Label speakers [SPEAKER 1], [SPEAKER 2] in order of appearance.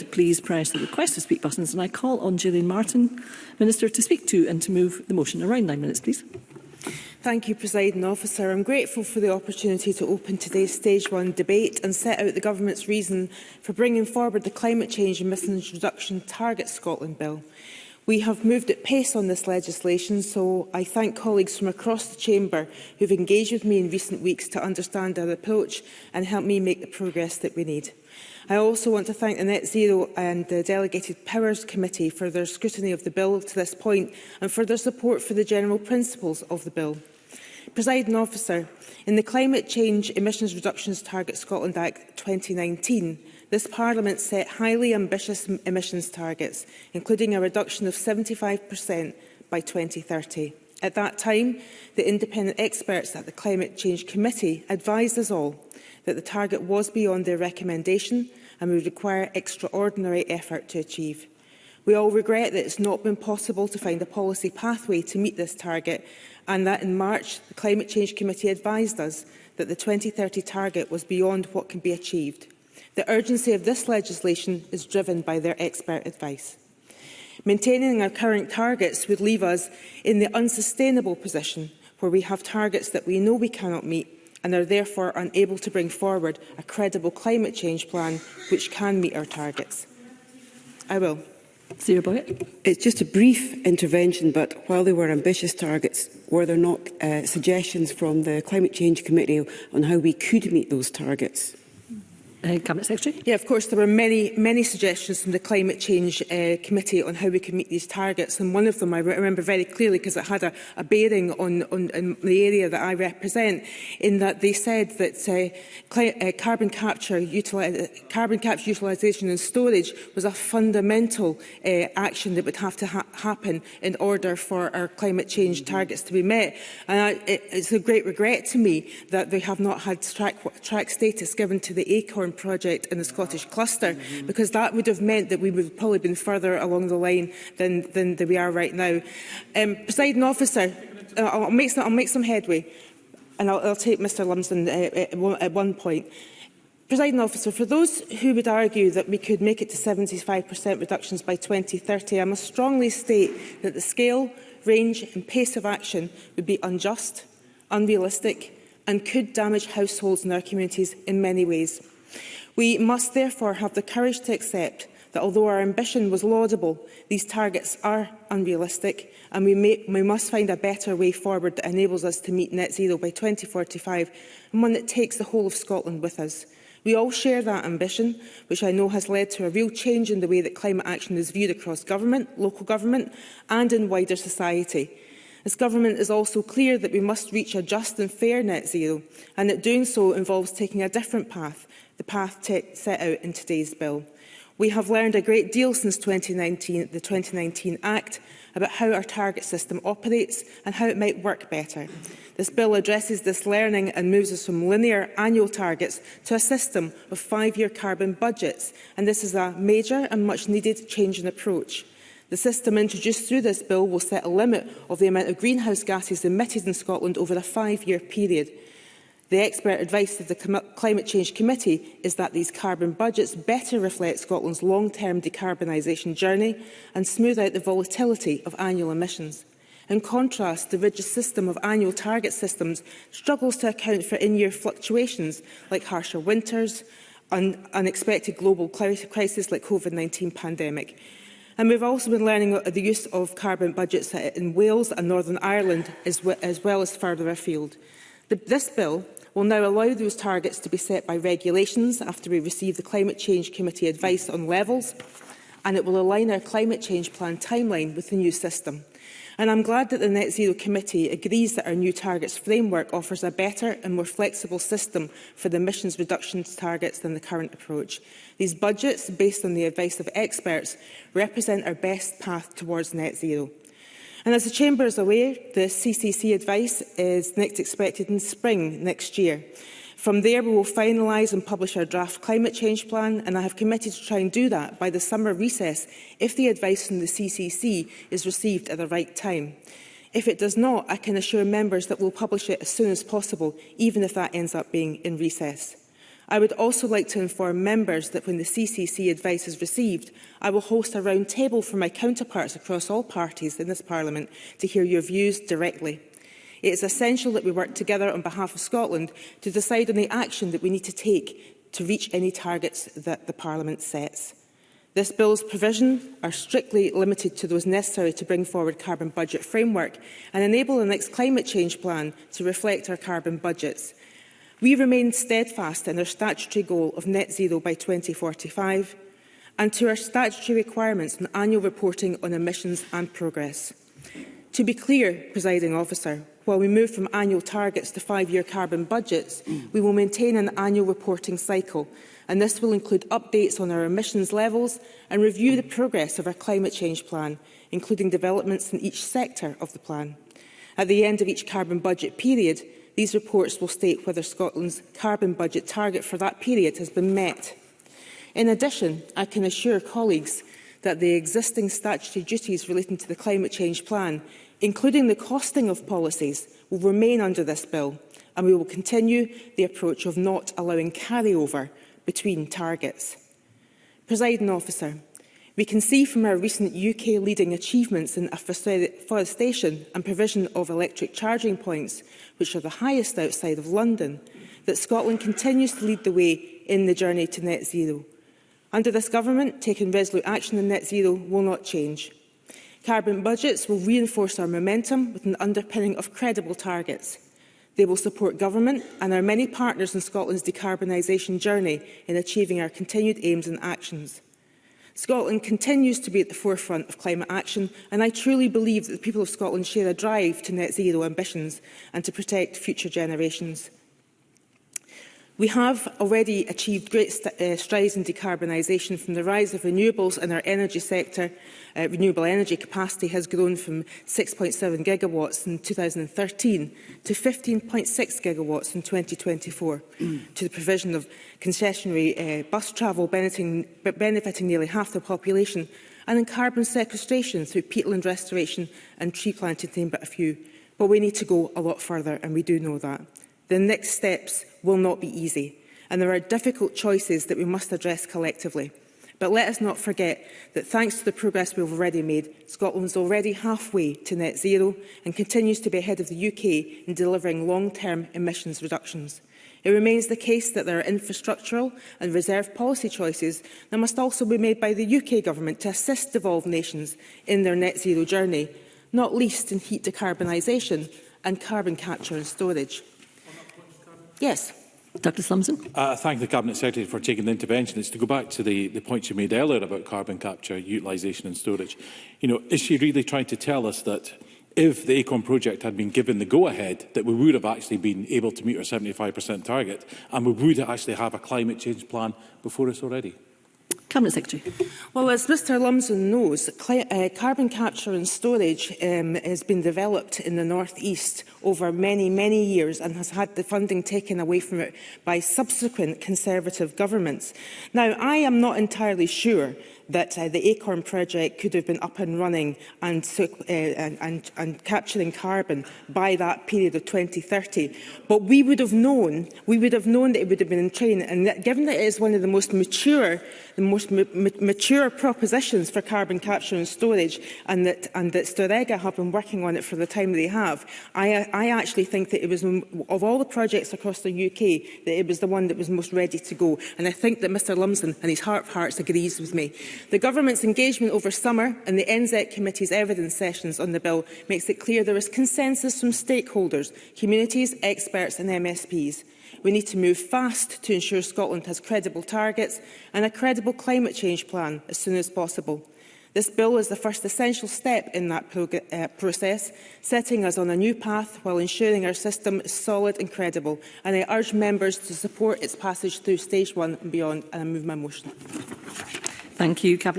[SPEAKER 1] please press the request to speak buttons, and I call on Gillian Martin, Minister, to speak to and to move the motion. Around 9 minutes, please.
[SPEAKER 2] Thank you, Presiding Officer. I'm grateful for the opportunity to open today's Stage 1 debate and set out the Government's reason for bringing forward the Climate Change Emissions Reduction Target Scotland Bill. We have moved at pace on this legislation, so I thank colleagues from across the Chamber who have engaged with me in recent weeks to understand our approach and help me make the progress that we need. I also want to thank the Net Zero and the Delegated Powers Committee for their scrutiny of the bill to this point and for their support for the general principles of the bill. Presiding Officer, in the Climate Change Emissions Reductions Target Scotland Act 2019, this Parliament set highly ambitious emissions targets, including a reduction of 75% by 2030. At that time, the independent experts at the Climate Change Committee advised us all that the target was beyond their recommendation and would require extraordinary effort to achieve. We all regret that it has not been possible to find a policy pathway to meet this target, and that in March the Climate Change Committee advised us that the 2030 target was beyond what can be achieved. The urgency of this legislation is driven by their expert advice. Maintaining our current targets would leave us in the unsustainable position where we have targets that we know we cannot meet and are therefore unable to bring forward a credible climate change plan which can meet our targets. I will.
[SPEAKER 1] Sarah Boyett.
[SPEAKER 3] It's just a brief intervention, but while there were ambitious targets, were there not suggestions from the Climate Change Committee on how we could meet those targets?
[SPEAKER 1] Cabinet Secretary.
[SPEAKER 2] Yeah, of course, there were many suggestions from the Climate Change Committee on how we can meet these targets, and one of them I remember very clearly because it had a bearing on the area that I represent, in that they said that carbon capture utilisation and storage was a fundamental action that would have to happen in order for our climate change targets to be met. And it's a great regret to me that they have not had track status given to the ACORN project in the Scottish cluster, because that would have meant that we would have probably been further along the line than we are right now. Presiding Officer, I'll make some headway, and I'll take Mr Lumsden at one point. Presiding Officer, for those who would argue that we could make it to 75% reductions by 2030, I must strongly state that the scale, range and pace of action would be unjust, unrealistic and could damage households in our communities in many ways. We must therefore have the courage to accept that although our ambition was laudable, these targets are unrealistic, and we must find a better way forward that enables us to meet net zero by 2045, and one that takes the whole of Scotland with us. We all share that ambition, which I know has led to a real change in the way that climate action is viewed across government, local government and in wider society. This Government is also clear that we must reach a just and fair net zero, and that doing so involves taking a different path, the path set out in today's bill. We have learned a great deal since the 2019 Act about how our target system operates and how it might work better. This bill addresses this learning and moves us from linear annual targets to a system of 5-year carbon budgets, and this is a major and much needed change in approach. The system introduced through this bill will set a limit of the amount of greenhouse gases emitted in Scotland over a 5-year period. The expert advice of the Climate Change Committee is that these carbon budgets better reflect Scotland's long-term decarbonisation journey and smooth out the volatility of annual emissions. In contrast, the rigid system of annual target systems struggles to account for in-year fluctuations like harsher winters, unexpected global crises like COVID-19 pandemic. And we've also been learning the use of carbon budgets in Wales and Northern Ireland, as well as further afield. This bill will now allow those targets to be set by regulations after we receive the Climate Change Committee advice on levels, and it will align our climate change plan timeline with the new system. And I'm glad that the Net Zero Committee agrees that our new targets framework offers a better and more flexible system for the emissions reductions targets than the current approach. These budgets, based on the advice of experts, represent our best path towards net zero. And as the Chamber is aware, the CCC advice is next expected in spring next year. From there, we will finalise and publish our draft climate change plan, and I have committed to try and do that by the summer recess if the advice from the CCC is received at the right time. If it does not, I can assure members that we will publish it as soon as possible, even if that ends up being in recess. I would also like to inform members that when the CCC advice is received, I will host a round table for my counterparts across all parties in this Parliament to hear your views directly. It is essential that we work together on behalf of Scotland to decide on the action that we need to take to reach any targets that the Parliament sets. This bill's provisions are strictly limited to those necessary to bring forward carbon budget framework and enable the next climate change plan to reflect our carbon budgets. We remain steadfast in our statutory goal of net zero by 2045 and to our statutory requirements on annual reporting on emissions and progress. To be clear, Presiding Officer, while we move from annual targets to 5-year carbon budgets, we will maintain an annual reporting cycle, and this will include updates on our emissions levels and review the progress of our climate change plan, including developments in each sector of the plan. At the end of each carbon budget period, these reports will state whether Scotland's carbon budget target for that period has been met. In addition, I can assure colleagues that the existing statutory duties relating to the climate change plan, including the costing of policies, will remain under this bill, and we will continue the approach of not allowing carryover between targets. Presiding Officer, we can see from our recent UK leading achievements in afforestation and provision of electric charging points, which are the highest outside of London, that Scotland continues to lead the way in the journey to net zero. Under this government, taking resolute action on net zero will not change. Carbon budgets will reinforce our momentum with an underpinning of credible targets. They will support government and our many partners in Scotland's decarbonisation journey in achieving our continued aims and actions. Scotland continues to be at the forefront of climate action, and I truly believe that the people of Scotland share a drive to net zero ambitions and to protect future generations. We have already achieved great strides in decarbonisation from the rise of renewables in our energy sector. Renewable energy capacity has grown from 6.7 gigawatts in 2013 to 15.6 gigawatts in 2024, to the provision of concessionary bus travel benefiting nearly half the population, and in carbon sequestration through peatland restoration and tree planting, to name but a few. But we need to go a lot further, and we do know that. The next steps will not be easy, and there are difficult choices that we must address collectively. But let us not forget that thanks to the progress we have already made, Scotland is already halfway to net zero and continues to be ahead of the UK in delivering long-term emissions reductions. It remains the case that there are infrastructural and reserve policy choices that must also be made by the UK Government to assist devolved nations in their net zero journey, not least in heat decarbonisation and carbon capture and storage. Yes.
[SPEAKER 1] Douglas Lumsden.
[SPEAKER 4] Thank the Cabinet Secretary for taking the intervention. It's to go back to the points you made earlier about carbon capture, utilisation and storage. Is she really trying to tell us that if the Acorn project had been given the go-ahead, that we would have actually been able to meet our 75% target and we would actually have a climate change plan before us already?
[SPEAKER 1] Cabinet Secretary.
[SPEAKER 2] Well, as Mr Lumsden knows, carbon capture and storage has been developed in the North East over many years and has had the funding taken away from it by subsequent Conservative governments. Now, I am not entirely sure that the Acorn project could have been up and running and capturing carbon by that period of 2030. But we would have known that it would have been in train, and that, given that it is one of the most mature propositions for carbon capture and storage, and that Storegga have been working on it for the time they have, I actually think that it was, of all the projects across the UK, that it was the one that was most ready to go. And I think that Mr Lumsden, and his heart of hearts, agrees with me. The Government's engagement over summer and the NZEC Committee's evidence sessions on the bill makes it clear there is consensus from stakeholders, communities, experts and MSPs. We need to move fast to ensure Scotland has credible targets and a credible climate change plan as soon as possible. This bill is the first essential step in that process, setting us on a new path while ensuring our system is solid and credible. And I urge members to support its passage through stage 1 and beyond, and I move my motion.
[SPEAKER 1] Thank you.